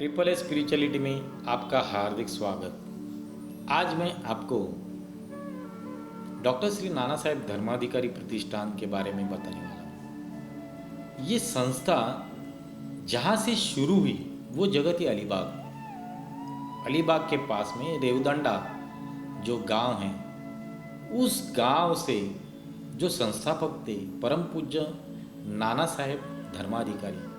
Triple A spirituality में आपका हार्दिक स्वागत। आज मैं आपको डॉक्टर श्री नाना साहेब धर्माधिकारी प्रतिष्ठान के बारे में बताने वाला हूँ। ये संस्था जहाँ से शुरू हुई वो जगह थी अलीबाग। अलीबाग के पास में रेवदंडा जो गांव है, उस गांव से जो संस्थापक थे परम पूज्य नाना साहेब धर्माधिकारी,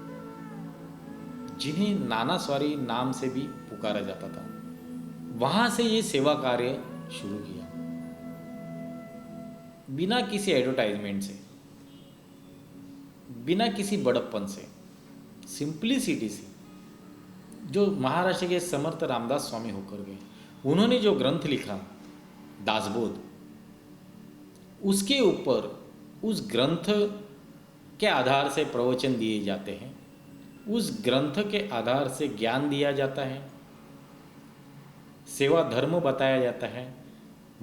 जिन्हें नाना स्वारी नाम से भी पुकारा जाता था, वहाँ से ये सेवा कार्य शुरू किया। बिना किसी एडवर्टाइजमेंट से, बिना किसी बड़प्पन से, सिंप्लिसिटी से, जो महाराष्ट्र के समर्थ रामदास स्वामी होकर गए, उन्होंने जो ग्रंथ लिखा दासबोध, उसके ऊपर उस ग्रंथ के आधार से प्रवचन दिए जाते हैं, उस ग्रंथ के आधार से ज्ञान दिया जाता है, सेवा धर्म बताया जाता है,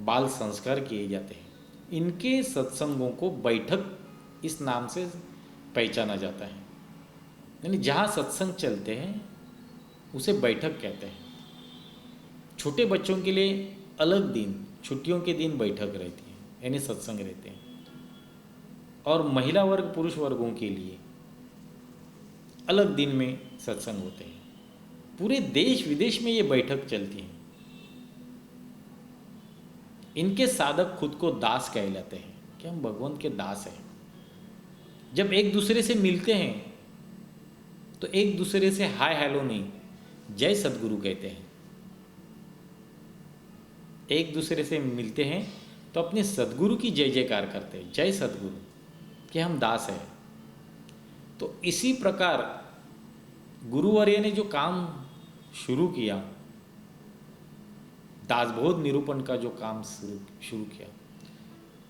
बाल संस्कार किए जाते हैं। इनके सत्संगों को बैठक इस नाम से पहचाना जाता है। यानी जहाँ सत्संग चलते हैं उसे बैठक कहते हैं। छोटे बच्चों के लिए अलग दिन, छुट्टियों के दिन बैठक रहती है, यानी सत्संग रहते हैं। और महिला वर्ग, पुरुष वर्गों के लिए अलग दिन में सत्संग होते हैं। पूरे देश विदेश में ये बैठक चलती है। इनके साधक खुद को दास कहलाते हैं कि हम भगवान के दास हैं। जब एक दूसरे से मिलते हैं तो एक दूसरे से हाय हेलो नहीं, जय सद्गुरु कहते हैं। एक दूसरे से मिलते हैं तो अपने सद्गुरु की जय जयकार करते हैं, जय सद्गुरु, कि हम दास हैं। तो इसी प्रकार गुरुवर्य ने जो काम शुरू किया, दासबोध निरूपण का जो काम शुरू किया,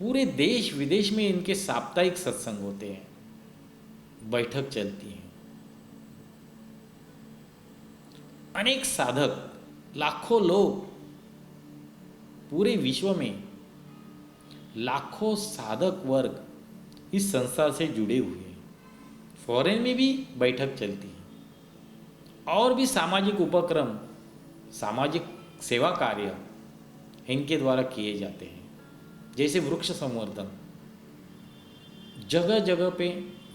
पूरे देश विदेश में इनके साप्ताहिक सत्संग होते हैं, बैठक चलती है। अनेक साधक, लाखों लोग, पूरे विश्व में लाखों साधक वर्ग इस संस्था से जुड़े हुए हैं। फॉरेन में भी बैठक चलती है और भी सामाजिक उपक्रम, सामाजिक सेवा कार्य इनके द्वारा किए जाते हैं। जैसे वृक्ष संवर्धन, जगह जगह पे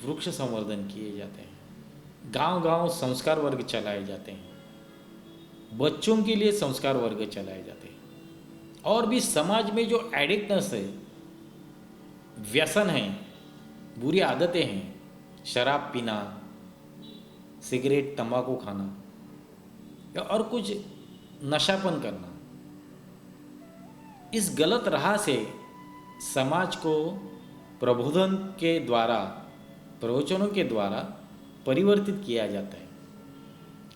वृक्ष संवर्धन किए जाते हैं। गांव गांव संस्कार वर्ग चलाए जाते हैं, बच्चों के लिए संस्कार वर्ग चलाए जाते हैं। और भी समाज में जो एडिक्टनेस है, व्यसन है, बुरी आदतें हैं, शराब पीना, सिगरेट, तंबाकू खाना या और कुछ नशापन करना, इस गलत राह से समाज को प्रबोधन के द्वारा, प्रवचनों के द्वारा परिवर्तित किया जाता है।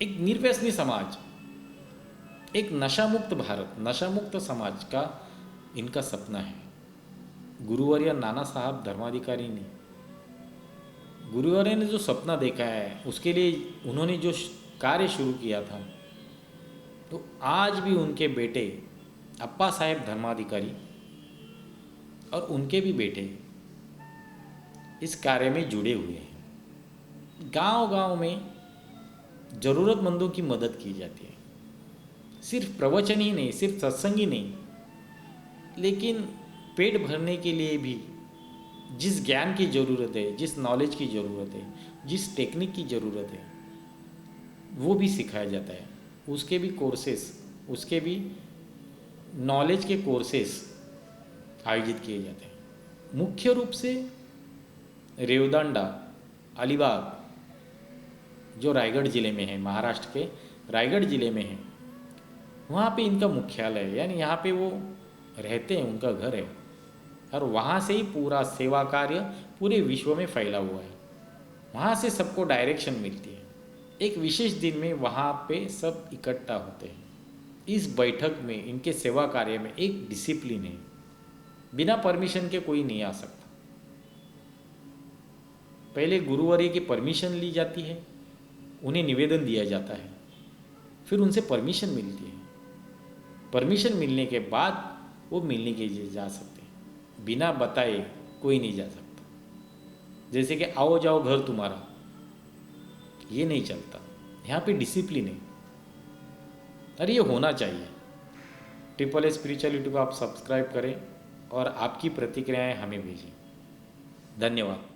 एक निर्व्यसनी समाज, एक नशामुक्त भारत, नशामुक्त समाज का इनका सपना है। गुरुवर्य नाना साहब धर्माधिकारी ने, गुरुवर्य ने जो सपना देखा है, उसके लिए उन्होंने जो कार्य शुरू किया था, तो आज भी उनके बेटे अप्पा साहेब धर्माधिकारी और उनके भी बेटे इस कार्य में जुड़े हुए हैं। गांव गांव में ज़रूरतमंदों की मदद की जाती है। सिर्फ प्रवचन ही नहीं, सिर्फ सत्संग ही नहीं, लेकिन पेट भरने के लिए भी जिस ज्ञान की ज़रूरत है, जिस नॉलेज की ज़रूरत है, जिस टेक्निक की ज़रूरत है, वो भी सिखाया जाता है। उसके भी कोर्सेस, उसके भी नॉलेज के कोर्सेस आयोजित किए जाते हैं। मुख्य रूप से रेवदंडा, अलीबाग, जो रायगढ़ ज़िले में है, महाराष्ट्र के रायगढ़ ज़िले में है, वहाँ पे इनका मुख्यालय है। यानी यहाँ पे वो रहते हैं, उनका घर है, और वहाँ से ही पूरा सेवा कार्य पूरे विश्व में फैला हुआ है। वहाँ से सबको डायरेक्शन मिलती है। एक विशेष दिन में वहाँ पे सब इकट्ठा होते हैं। इस बैठक में, इनके सेवा कार्य में एक डिसिप्लिन है। बिना परमिशन के कोई नहीं आ सकता। पहले गुरुवर्य की परमिशन ली जाती है, उन्हें निवेदन दिया जाता है, फिर उनसे परमिशन मिलती है। परमिशन मिलने के बाद वो मिलने के लिए जा सकते हैं। बिना बताए कोई नहीं जा सकता। जैसे कि आओ जाओ घर तुम्हारा, ये नहीं चलता। यहाँ पे डिसिप्लिन है। और ये होना चाहिए। ट्रिपल ए स्पिरिचुअलिटी को आप सब्सक्राइब करें और आपकी प्रतिक्रियाएं हमें भेजें। धन्यवाद।